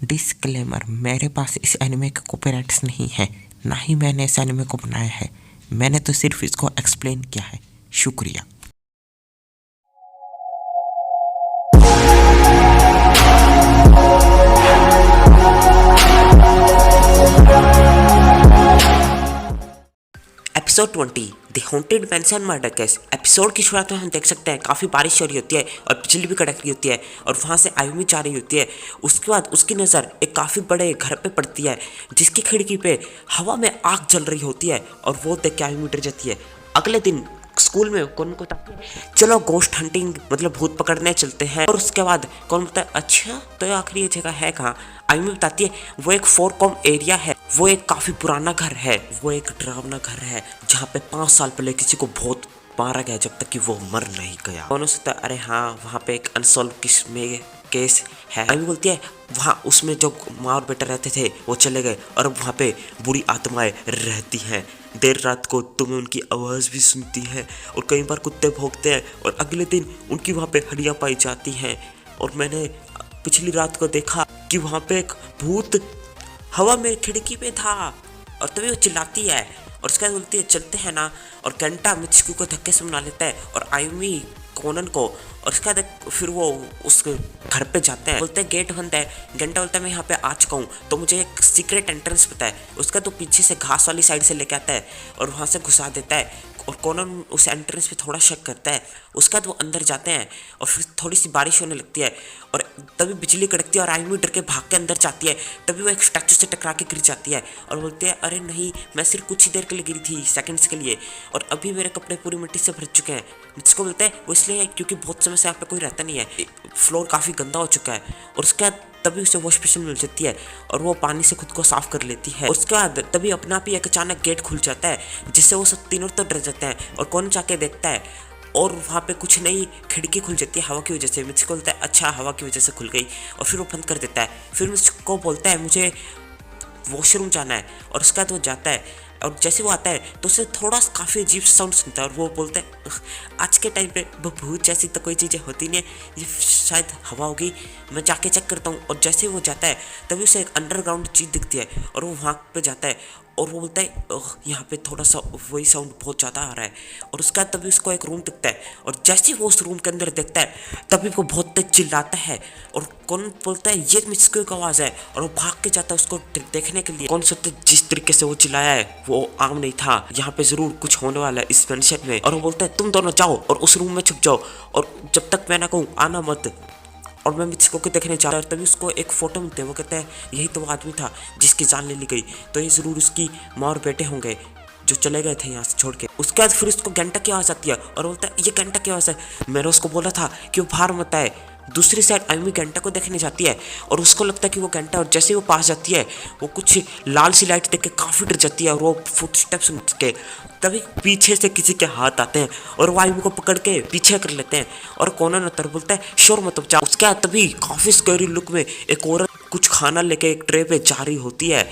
Disclaimer, मेरे पास इस anime के कॉपीराइट्स नहीं है, ना ही मैंने इस एनिमे को बनाया है। मैंने तो सिर्फ इसको एक्सप्लेन किया है। शुक्रिया। Episode 20 the haunted mention murder case. Episode की शुरुआत में हम देख सकते हैं काफ़ी बारिश हो रही होती है और बिजली भी कड़क रही होती है और वहाँ से आयुमी जा रही होती है। उसके बाद उसकी नज़र एक काफ़ी बड़े घर पे पड़ती है जिसकी खिड़की पे हवा में आग जल रही होती है और वो देख के आयुमी डर जाती है। अगले दिन स्कूल में कौन को चलो गोस्ट हंटिंग मतलब भूत पकड़ने चलते हैं और उसके बाद कौन बताए अच्छा तो आखिर ये जगह है कहाँ। आयुमी बताती है वो एक 4 एरिया है, वो एक काफ़ी पुराना घर है, वो एक डरावना घर है जहाँ पे 5 साल पहले किसी को बहुत मारा गया जब तक कि वो मर नहीं गया। कौन सोचता है अरे हाँ वहाँ पे एक अनसॉल्व केस है। आयुमी बोलती है वहाँ उसमें जो माँ और बेटा रहते थे वो चले गए और अब वहाँ पे बुरी आत्माएं रहती हैं। देर रात को तुम्हें उनकी आवाज़ भी सुनती है और कई बार कुत्ते भौंकते हैं और अगले दिन उनकी वहाँ पे हड्डियाँ पाई जाती हैं। और मैंने पिछली रात को देखा कि वहाँ पे एक भूत हवा में खिड़की पे था और तभी वो चिल्लाती है और उसके बाद बोलती है चलते हैं ना। और घंटा मिचकू को धक्के से मना लेता है और आयुमी कोनन को। और उसके बाद फिर वो उस घर पे जाते हैं, बोलते हैं गेट बंद है। घंटा बोलता है मैं यहाँ पे आ चुका हूँ तो मुझे एक सीक्रेट एंट्रेंस पता है। उसका तो पीछे से घास वाली साइड से लेके आता है और वहाँ से घुसा देता है और कोनन उस एंट्रेंस पे थोड़ा शक करता है। उसके बाद वो अंदर जाते हैं और फिर थोड़ी सी बारिश होने लगती है और तभी बिजली कड़कती है और आयुमी डर के भाग के अंदर जाती है। तभी वो एक स्टैचू से टकरा के गिर जाती है और बोलती है अरे नहीं मैं सिर्फ कुछ ही देर के लिए गिरी थी, सेकंड्स के लिए, और अभी मेरे कपड़े पूरी मिट्टी से भर चुके हैं। जिसको बोलते हैं वो इसलिए क्योंकि बहुत समय से यहाँ पे कोई रहता नहीं है, फ्लोर काफ़ी गंदा हो चुका है। और उसके बाद तभी उसे वॉश बेसिन मिल जाती है और वो पानी से खुद को साफ कर लेती है। उसके बाद तभी अपना आप ही एक अचानक गेट खुल जाता है जिससे वो सब तीनों तो डर जाते हैं और कौन जाके देखता है और वहाँ पे कुछ नहीं खिड़की खुल जाती है हवा की वजह से। मुझको बोलता है अच्छा हवा की वजह से खुल गई और फिर वो बंद कर देता है। फिर मुझको बोलता है मुझे वॉशरूम जाना है और उसके बाद वो जाता है और जैसे वो आता है तो उसे थोड़ा काफ़ी अजीब साउंड सुनता है और वो बोलता है आज के टाइम पे भूत जैसी तो कोई चीज़ें होती नहीं है, ये शायद हवा होगी, मैं जाके चेक करता हूँ। और जैसे वो जाता है तभी उसे एक अंडरग्राउंड चीज़ दिखती है और वो वहाँ पे जाता है और वो बोलता है यहाँ पे थोड़ा सा वही साउंड बहुत ज़्यादा आ रहा है। और उसके बाद तभी उसको एक रूम दिखता है और जैसे ही वो उस रूम के अंदर देखता है तभी वो बहुत तेज चिल्लाता है और कौन बोलता है ये मिचकू की आवाज़ है और वो भाग के जाता है उसको देखने के लिए। कौन सोचता है जिस तरीके से वो चिल्लाया है वो आम नहीं था, यहाँ पे जरूर कुछ होने वाला है इस मेंशन में। और वो बोलता है तुम दोनों जाओ और उस रूम में छुप जाओ और जब तक मैं ना कहूँ आना मत। और मैं मिचको को देखने जा रहा था तभी उसको एक फोटो मिलते हैं, वो कहता है यही तो वो आदमी था जिसकी जान ले ली गई, तो ये ज़रूर उसकी माँ और बेटे होंगे जो चले गए थे यहाँ से छोड़ के। उसके बाद फिर उसको घंटा की आवाज़ आती है और बोलता है ये घंटा की आवाज़ है, मैंने उसको बोला था कि वो बाहर मत आए। दूसरी साइड आयुमी घंटा को देखने जाती है और उसको लगता है कि वो घंटा, और जैसे ही वो पास जाती है वो कुछ लाल सी लाइट देख के काफ़ी डर जाती है और वो फुटस्टेप्स सुन के तभी पीछे से किसी के हाथ आते हैं और वो आयुमी को पकड़ के पीछे कर लेते हैं और कोनन उतर बोलता है शोर मत बचा। उसके बाद तभी काफ़ी स्कैरी लुक में एक औरत कुछ खाना लेके एक ट्रे पे जा रही होती है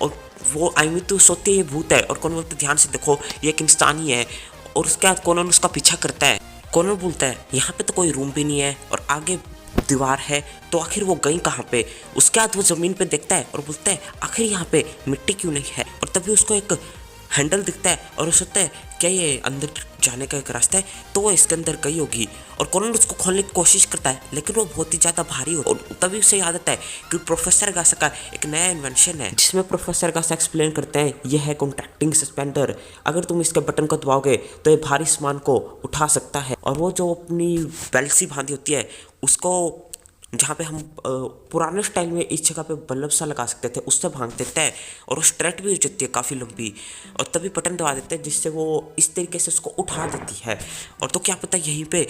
और वो आयुमी तो सोचती है ये भूत है और कोनन बोलता है ध्यान से देखो ये एक इंसान ही है। और उसके बाद कोनन उसका पीछा करता है। कोनन बोलता है यहाँ पे तो कोई रूम भी नहीं है और आगे दीवार है तो आखिर वो गई कहाँ पे। उसके बाद वो ज़मीन पे देखता है और बोलता है आखिर यहाँ पे मिट्टी क्यों नहीं है। और तभी उसको एक हैंडल दिखता है और वो सोचता है क्या ये अंदर जाने का एक रास्ता है, तो वो इसके अंदर गई होगी। और कोनन उसको खोलने की कोशिश करता है लेकिन वो बहुत ही ज़्यादा भारी हो। और तभी उसे याद आता है कि प्रोफेसर गासा का एक नया इन्वेंशन है जिसमें प्रोफेसर गासा एक्सप्लेन करते हैं ये है कॉन्ट्रैक्टिंग सस्पेंडर, अगर तुम इसके बटन को दबाओगे तो ये भारी सामान को उठा सकता है। और वो जो अपनी बेल्ट सी बांधी होती है उसको जहाँ पे हम पुराने स्टाइल में इस जगह पे बल्लभ सा लगा सकते थे उससे भाग देता है और वो स्ट्रेट भी हो जाती है काफ़ी लंबी और तभी बटन दबा देते हैं जिससे वो इस तरीके से उसको उठा देती है। और तो क्या पता यहीं पे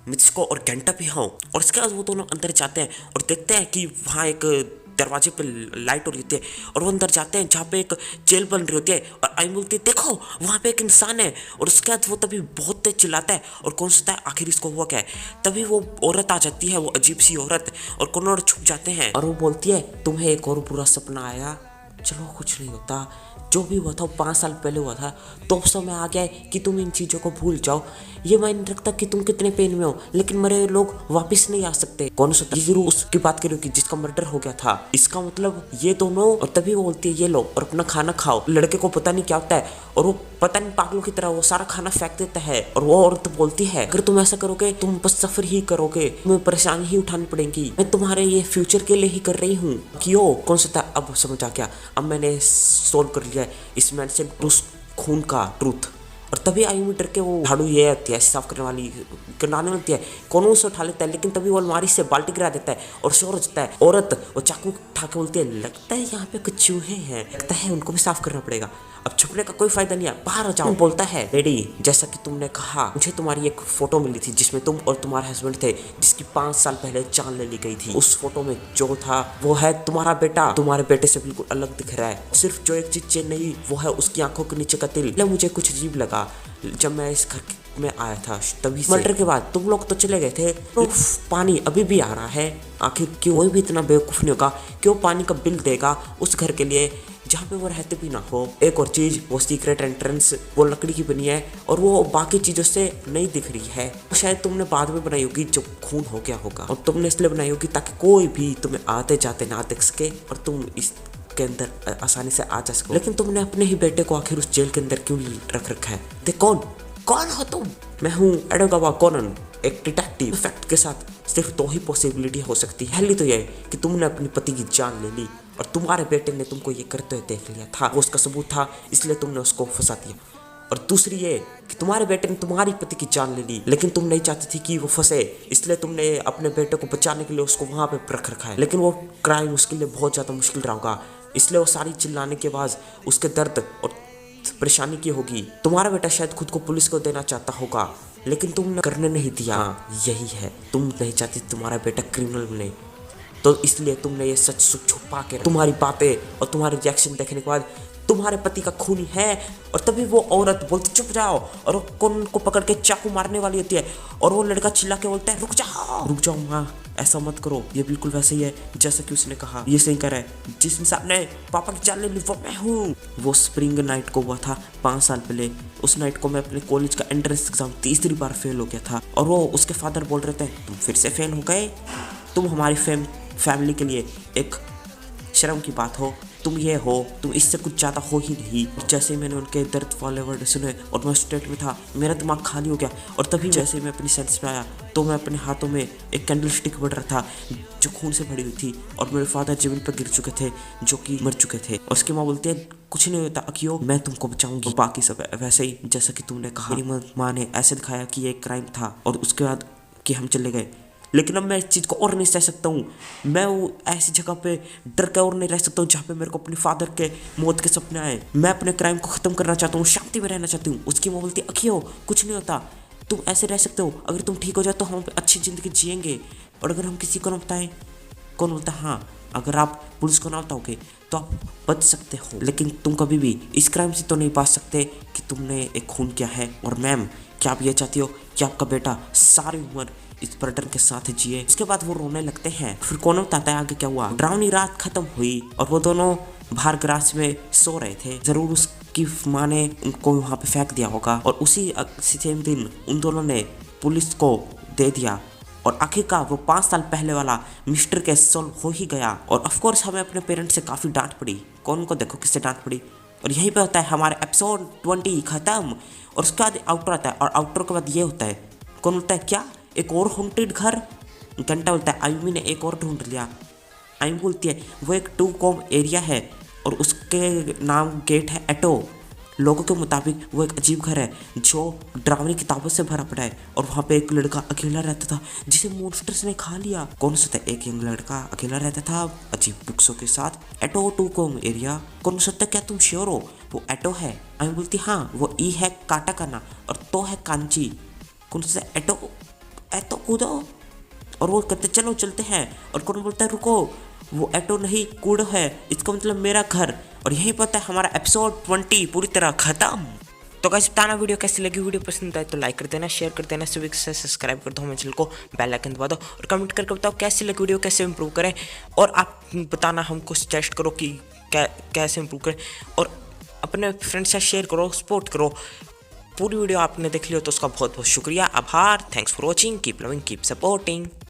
मिचको और घंटा भी हो। और उसके बाद वो दोनों अंदर जाते हैं और देखते हैं कि वहाँ एक दरवाजे पे लाइट हो रही होती है और वो अंदर जाते हैं जहाँ पे एक जेल बन रही होती है और आई बोलती है देखो वहाँ पे एक इंसान है। और उसके बाद वो तभी बहुत तेज चिल्लाता है और कौन सोचता है आखिर इसको हुआ क्या है। तभी वो औरत आ जाती है, वो अजीब सी औरत, और कौन और छुप जाते हैं और वो बोलती है तुम्हें एक और बुरा सपना आया, चलो कुछ नहीं होता, जो भी हुआ था वो 5 साल पहले हुआ था। तो अब समय आ गया है कि तुम इन चीज़ों को भूल जाओ। ये मायने नहीं रखता कि तुम कितने पेन में हो, लेकिन मरे हुए लोग वापस नहीं आ सकते। कौन सा जरूर उसकी बात करो कि जिसका मर्डर हो गया था। इसका मतलब ये दोनों, और तभी वो बोलती है ये लो और अपना खाना खाओ। लड़के को पता नहीं क्या होता है और वो पता नहीं पागलों की तरह वो सारा खाना फेंक देता है। और वो औरत बोलती है अगर तुम ऐसा करोगे तुम बस सफर ही करोगे, तुम्हें परेशानी ही उठानी पड़ेगी। मैं तुम्हारे ये फ्यूचर के लिए ही कर रही हूँ। क्यों? कौन सा था? अब समझ आ गया। अब मैंने सोल्व कर लिया है इस मैन से उस खून का ट्रूथ। और तभी आयुमी डर के वो झाड़ू ये आती है साफ करने वाली करने लगती है, कौन उसे उठा लेता है, लेकिन तभी वो अलमारी से बाल्टी गिरा देता है और शोर हो जाता है। औरत वो चाकू उठा के बोलती है लगता है यहाँ पे कुछ चूहे हैं, लगता है उनको भी साफ करना पड़ेगा। अब छुपने का कोई फायदा नहीं है, बाहर आ जाओ। बोलता है लेडी जैसा कि तुमने कहा, मुझे तुम्हारी एक फोटो मिली थी जिसमें तुम और तुम्हारे हस्बैंड थे, जिसकी 5 साल पहले जान ले ली गई थी। उस फोटो में जो था वो है तुम्हारा बेटा, तुम्हारे बेटे से बिल्कुल अलग दिख रहा है। सिर्फ जो एक चीज चेंज नहीं वो है उसकी आंखों के नीचे का तिल। मुझे कुछ अजीब लगा जब मैं इस घर में आया था, तभी मर्डर के बाद तुम लोग तो चले गए थे, तो पानी अभी भी आ रहा है। आखिर क्यों? कोई भी इतना बेवकूफ नहीं होगा क्यों पानी का बिल देगा उस घर के लिए जहाँ पे वो रहते भी ना हो। एक और चीज, वो सीक्रेट एंट्रेंस वो लकड़ी की बनी है और वो बाकी चीजों से नहीं दिख रही है। तो शायद तुमने बाद में बनाई होगी जब खून हो गया होगा, और तुमने इसलिए बनाई होगी ताकि कोई भी तुम्हें आते जाते ना देख सके और तुम इस के अंदर आसानी से आ जा सको। लेकिन तुमने अपने ही बेटे को आखिर उस जेल के अंदर क्यों रख रखा है? देख कौन हो तुम? मैं हूँ एडोगावा कोनन, एक डिटेक्टिव। फैक्ट के साथ सिर्फ 2 ही पॉसिबिलिटी हो सकती है। पहली तो ये कि तुमने अपनी पति की जान ले ली और तुम्हारे बेटे ने तुमको ये करते हुए देख लिया था, वो उसका सबूत था इसलिए तुमने उसको फंसा दिया। और दूसरी ये कि तुम्हारे बेटे ने तुम्हारी पति की जान ले ली, लेकिन तुम नहीं चाहती थी कि वो फंसे, इसलिए तुमने अपने बेटे को बचाने के लिए उसको वहां पे रख रखा है। लेकिन वो क्राइम उसके लिए बहुत ज्यादा मुश्किल रहा होगा, इसलिए वो सारी चिल्लाने के बाद उसके दर्द और परेशानी की होगी। तुम्हारा बेटा शायद खुद को पुलिस को देना चाहता होगा, लेकिन तुमने करने नहीं दिया। यही है, तुम नहीं चाहती तुम्हारा बेटा क्रिमिनल बने, तो इसलिए तुमने ये सच छुपा के। तुम्हारी बातें और तुम्हारे रिएक्शन देखने के बाद तुम्हारे पति का खूनी है। और तभी वो औरत बोलती चुप जाओ, और वो कौन को पकड़ के चाकू मारने वाली होती है और वो लड़का चिल्ला के बोलता है रुक जाओ माँ, ऐसा मत करो। ये बिल्कुल वैसे ही है जैसा कि उसने कहा, ये सही कर है। जिस इंसान ने पापा की जान ले ली वो मैं हूँ। वो स्प्रिंग नाइट को हुआ था 5 साल पहले। उस नाइट को मैं अपने कॉलेज का एंट्रेंस एग्जाम तीसरी बार फेल हो गया था और वो उसके फादर बोल रहे थे तुम फिर से फेल हो गए, तुम हमारी फैमिली के लिए एक शर्म की बात हो, तुम ये हो, तुम इससे कुछ ज़्यादा हो ही नहीं। और जैसे ही मैंने उनके दर्द वाले वर्ड सुने और मैं स्टेट में था, मेरा दिमाग खाली हो गया। और तभी जैसे मैं अपनी सेंस में आया तो मैं अपने हाथों में एक कैंडल स्टिक बढ़ रहा था जो खून से भरी हुई थी और मेरे फादर जमीन पर गिर चुके थे जो कि मर चुके थे। और उसकी माँ बोलती है कुछ नहीं होता अकियो, मैं तुमको बचाऊंगी। बाकी सब वैसे ही जैसा कि तुमने कहा। मेरी माँ ने ऐसे दिखाया कि ये एक क्राइम था और उसके बाद कि हम चले गए। लेकिन अब मैं इस चीज़ को और नहीं सह सकता हूँ। मैं वो ऐसी जगह पे डर के और नहीं रह सकता हूँ जहाँ पे मेरे को अपने फादर के मौत के सपने आए। मैं अपने क्राइम को ख़त्म करना चाहता हूँ, शांति में रहना चाहती हूँ। उसकी माँ बोलती है अखियो कुछ नहीं होता, तुम ऐसे रह सकते हो, अगर तुम ठीक हो जाए तो हम अच्छी ज़िंदगी जिएंगे। और अगर हम किसी को ना बताएं, कौन बोलता है हाँ अगर आप पुलिस को ना बताओगे तो आप बच सकते हो, लेकिन तुम कभी भी इस क्राइम से तो नहीं बच सकते कि तुमने एक खून किया है। और मैम क्या आप ये चाहती हो कि आपका बेटा सारी उम्र इस पर्यटन के साथ जिए? उसके बाद वो रोने लगते हैं। फिर कौन बताता है आगे क्या हुआ? डरावनी रात खत्म हुई और वो दोनों बाहर ग्रास में सो रहे थे। जरूर उसकी माँ ने उनको वहाँ पे फेंक दिया होगा और उसी सेम दिन उन दोनों ने पुलिस को दे दिया। और आखिरकार वो 5 साल पहले वाला मिस्टर केस सॉल्व हो ही गया। और ऑफकोर्स हमें अपने पेरेंट्स से काफ़ी डांट पड़ी। कौन को देखो किससे डांट पड़ी। और यहीं पे होता है हमारा एपिसोड 20 खत्म। और उसके बाद आउटर आता है और आउटर के बाद ये होता है, कौन बोलता है क्या एक और हॉन्टेड घर? घंटा बोलता है आयुमी ने एक और ढूंढ लिया। आयुमी बोलती है वो एक 2 कॉम एरिया है और उसके नाम गेट है एटो। लोगों के मुताबिक वो एक अजीब घर है जो डरावनी किताबों से भरा पड़ा है और वहाँ पे एक लड़का अकेला रहता था जिसे मॉन्स्टर्स ने खा लिया। कौन सा था? एक यंग लड़का अकेला रहता था अजीब बुक्सों के साथ। एटो 2 कॉम एरिया। कौन सा था? क्या तुम श्योर हो वो एटो है? आयुमी बोलती हाँ वो ई है काटाकाना और तो है कांची। कौन सा? एटो एटो कूदो। और वो कहते चलो चलते हैं। और कौन बोलता है रुको वो एटो नहीं कूड़ो है, इसका मतलब मेरा घर। और यही पता है हमारा एपिसोड 20 पूरी तरह खत्म। तो गाइस बताना वीडियो कैसी लगी। वीडियो पसंद आए तो लाइक कर देना, शेयर कर देना, सभी से सब्सक्राइब कर दो हमारे चैनल को, बेल आइकन दबा दो और कमेंट करके बताओ कैसी लगी वीडियो, कैसे इंप्रूव करें। और आप बताना हमको सजेस्ट करो कि कैसे इंप्रूव करें। और अपने फ्रेंड्स से शेयर करो, सपोर्ट करो। पूरी वीडियो आपने देख ली हो तो उसका बहुत बहुत शुक्रिया, आभार। Thanks for watching, keep loving, keep supporting.